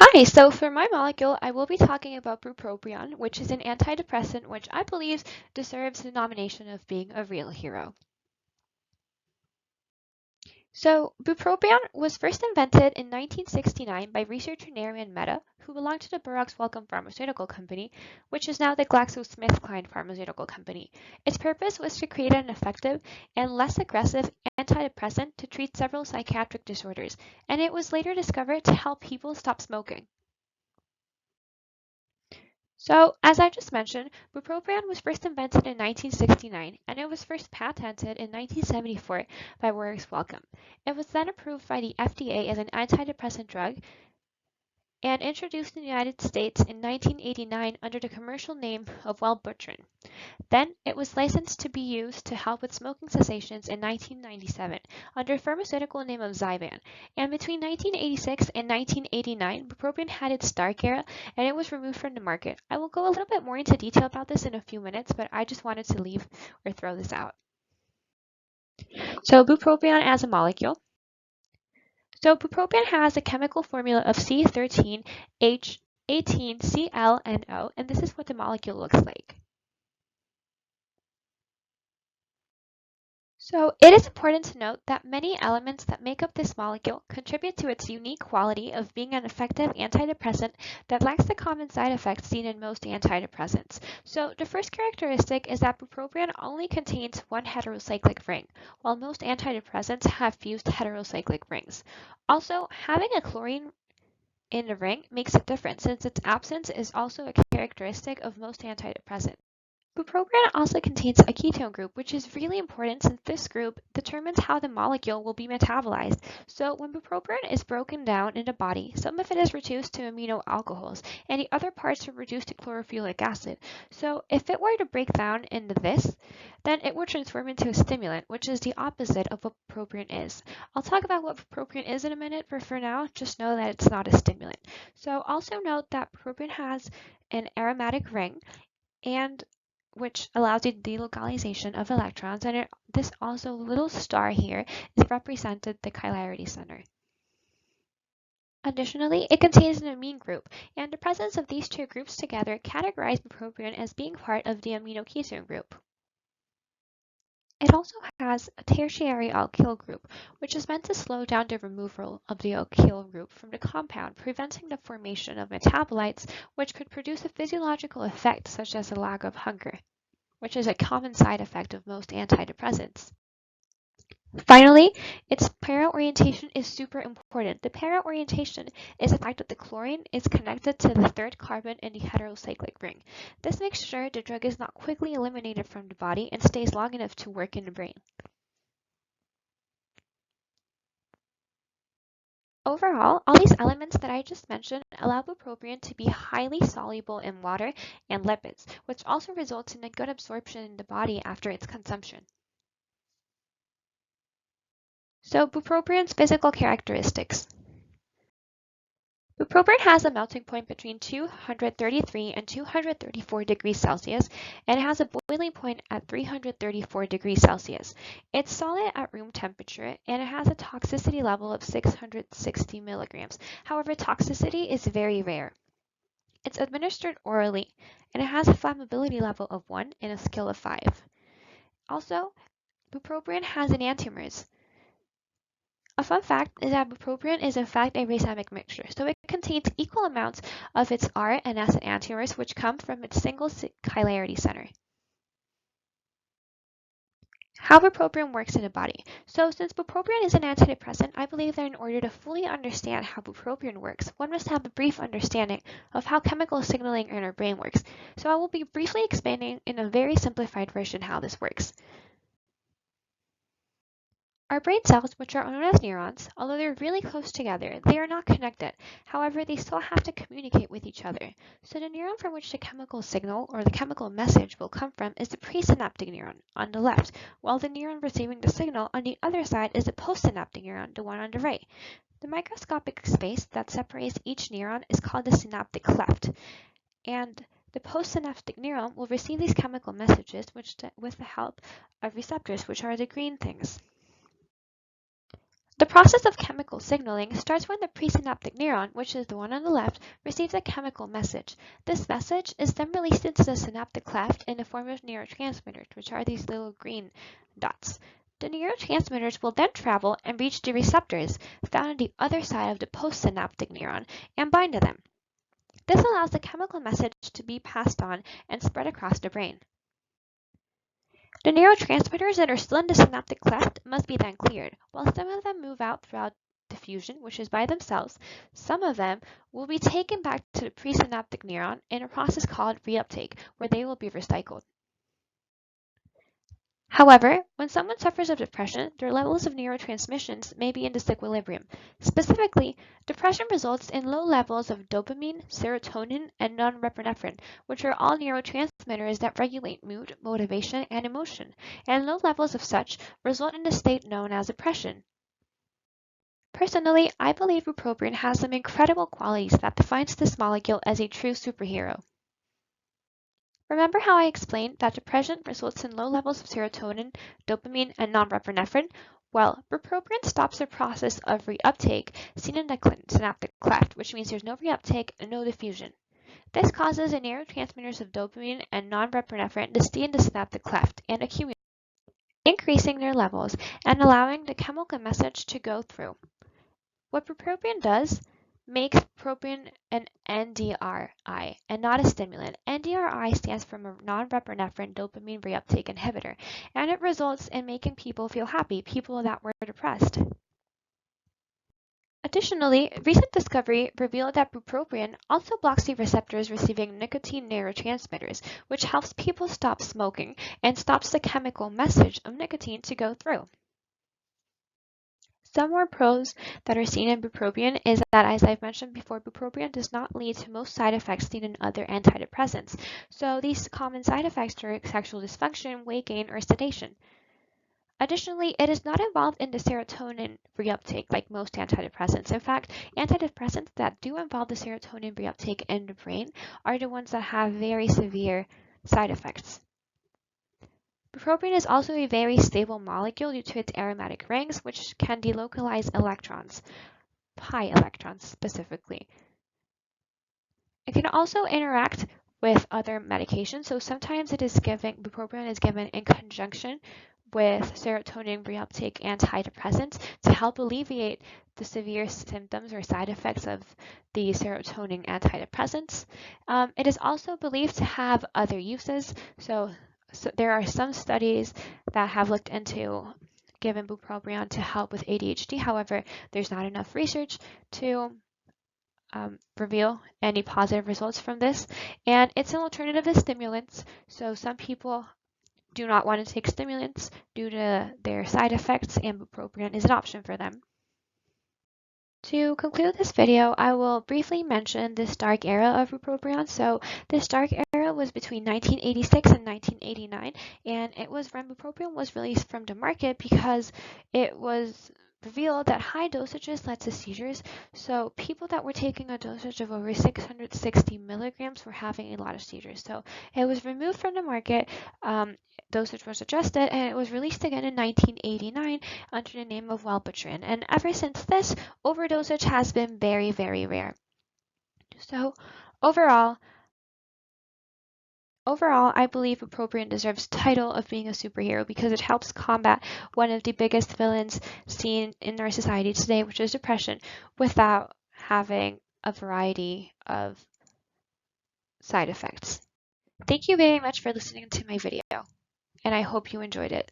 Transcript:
Hi, so for my molecule, I will be talking about bupropion, which is an antidepressant which I believe deserves the nomination of being a real hero. So, bupropion was first invented in 1969 by researcher Nariman Mehta, who belonged to the Burroughs Wellcome Pharmaceutical Company, which is now the GlaxoSmithKline Pharmaceutical Company. Its purpose was to create an effective and less aggressive antidepressant to treat several psychiatric disorders, and it was later discovered to help people stop smoking. So, as I just mentioned, bupropion was first invented in 1969 and it was first patented in 1974 by Burroughs Wellcome. It was then approved by the FDA as an antidepressant drug and introduced in the United States in 1989 under the commercial name of Wellbutrin. Then it was licensed to be used to help with smoking cessations in 1997 under a pharmaceutical name of Zyban. And between 1986 and 1989, bupropion had its dark era and it was removed from the market. I will go a little bit more into detail about this in a few minutes, but I just wanted to leave or throw this out. So bupropion as a molecule. So bupropion has a chemical formula of C13H18ClNO, and this is what the molecule looks like. So it is important to note that many elements that make up this molecule contribute to its unique quality of being an effective antidepressant that lacks the common side effects seen in most antidepressants. So the first characteristic is that bupropion only contains one heterocyclic ring, while most antidepressants have fused heterocyclic rings. Also, having a chlorine in the ring makes it different since its absence is also a characteristic of most antidepressants. Bupropion also contains a ketone group, which is really important since this group determines how the molecule will be metabolized. So when bupropion is broken down in the body, some of it is reduced to amino alcohols, and the other parts are reduced to chlorophyllic acid. So if it were to break down into this, then it would transform into a stimulant, which is the opposite of what bupropion is. I'll talk about what bupropion is in a minute, but for now, just know that it's not a stimulant. So also note that bupropion has an aromatic ring, and which allows the delocalization of electrons, and this also little star here is represented the chirality center. Additionally, it contains an amine group, and the presence of these two groups together categorize bupropion as being part of the aminoketone group. It also has a tertiary alkyl group, which is meant to slow down the removal of the alkyl group from the compound, preventing the formation of metabolites which could produce a physiological effect such as a lack of hunger, which is a common side effect of most antidepressants. Finally, its para orientation is super important. The para orientation is the fact that the chlorine is connected to the third carbon in the heterocyclic ring. This makes sure the drug is not quickly eliminated from the body and stays long enough to work in the brain. Overall, all these elements that I just mentioned allow bupropion to be highly soluble in water and lipids, which also results in a good absorption in the body after its consumption. So bupropion's physical characteristics. Bupropion has a melting point between 233 and 234 degrees Celsius and it has a boiling point at 334 degrees Celsius. It's solid at room temperature and it has a toxicity level of 660 milligrams. However, toxicity is very rare. It's administered orally and it has a flammability level of 1 in a scale of 5. Also, bupropion has enantiomers. A fun fact is that bupropion is in fact a racemic mixture, so it contains equal amounts of its R and S enantiomers which come from its single chirality center. How bupropion works in the body. So since bupropion is an antidepressant, I believe that in order to fully understand how bupropion works, one must have a brief understanding of how chemical signaling in our brain works. So I will be briefly explaining in a very simplified version how this works. Our brain cells, which are known as neurons, although they're really close together, they are not connected. However, they still have to communicate with each other. So the neuron from which the chemical signal or the chemical message will come from is the presynaptic neuron on the left, while the neuron receiving the signal on the other side is the postsynaptic neuron, the one on the right. The microscopic space that separates each neuron is called the synaptic cleft, and the postsynaptic neuron will receive these chemical messages with the help of receptors, which are the green things. The process of chemical signaling starts when the presynaptic neuron, which is the one on the left, receives a chemical message. This message is then released into the synaptic cleft in the form of neurotransmitters, which are these little green dots. The neurotransmitters will then travel and reach the receptors found on the other side of the postsynaptic neuron and bind to them. This allows the chemical message to be passed on and spread across the brain. The neurotransmitters that are still in the synaptic cleft must be then cleared. While some of them move out throughout diffusion, which is by themselves, some of them will be taken back to the presynaptic neuron in a process called reuptake, where they will be recycled. However, when someone suffers of depression, their levels of neurotransmissions may be in disequilibrium. Specifically, depression results in low levels of dopamine, serotonin, and norepinephrine, which are all neurotransmitters that regulate mood, motivation, and emotion, and low levels of such result in a state known as depression. Personally, I believe bupropion has some incredible qualities that defines this molecule as a true superhero. Remember how I explained that depression results in low levels of serotonin, dopamine, and norepinephrine? Well, bupropion stops the process of reuptake seen in the synaptic cleft, which means there's no reuptake and no diffusion. This causes the neurotransmitters of dopamine and norepinephrine to stay in the synaptic cleft and accumulate, increasing their levels and allowing the chemical message to go through. What bupropion does makes bupropion an NDRI and not a stimulant. NDRI stands for norepinephrine dopamine reuptake inhibitor, and it results in making people feel happy, people that were depressed. Additionally, recent discovery revealed that bupropion also blocks the receptors receiving nicotine neurotransmitters, which helps people stop smoking and stops the chemical message of nicotine to go through. Some more pros that are seen in bupropion is that, as I've mentioned before, bupropion does not lead to most side effects seen in other antidepressants. So these common side effects are sexual dysfunction, weight gain, or sedation. Additionally, it is not involved in the serotonin reuptake like most antidepressants. In fact, antidepressants that do involve the serotonin reuptake in the brain are the ones that have very severe side effects. Bupropion is also a very stable molecule due to its aromatic rings, which can delocalize electrons, pi electrons specifically. It can also interact with other medications, so sometimes bupropion is given in conjunction with serotonin reuptake antidepressants to help alleviate the severe symptoms or side effects of the serotonin antidepressants. It is also believed to have other uses, so there are some studies that have looked into giving bupropion to help with ADHD. However, there's not enough research to reveal any positive results from this. And it's an alternative to stimulants. So some people do not want to take stimulants due to their side effects, and bupropion is an option for them. To conclude this video, I will briefly mention this dark era of bupropion. So this dark era was between 1986 and 1989, and it was when bupropion was released from the market because it was revealed that high dosages led to seizures. So people that were taking a dosage of over 660 milligrams were having a lot of seizures. So it was removed from the market. Dosage was adjusted, and it was released again in 1989 under the name of Wellbutrin. And ever since this, overdosage has been very, very rare. So overall, I believe bupropion deserves the title of being a superhero because it helps combat one of the biggest villains seen in our society today, which is depression, without having a variety of side effects. Thank you very much for listening to my video, and I hope you enjoyed it.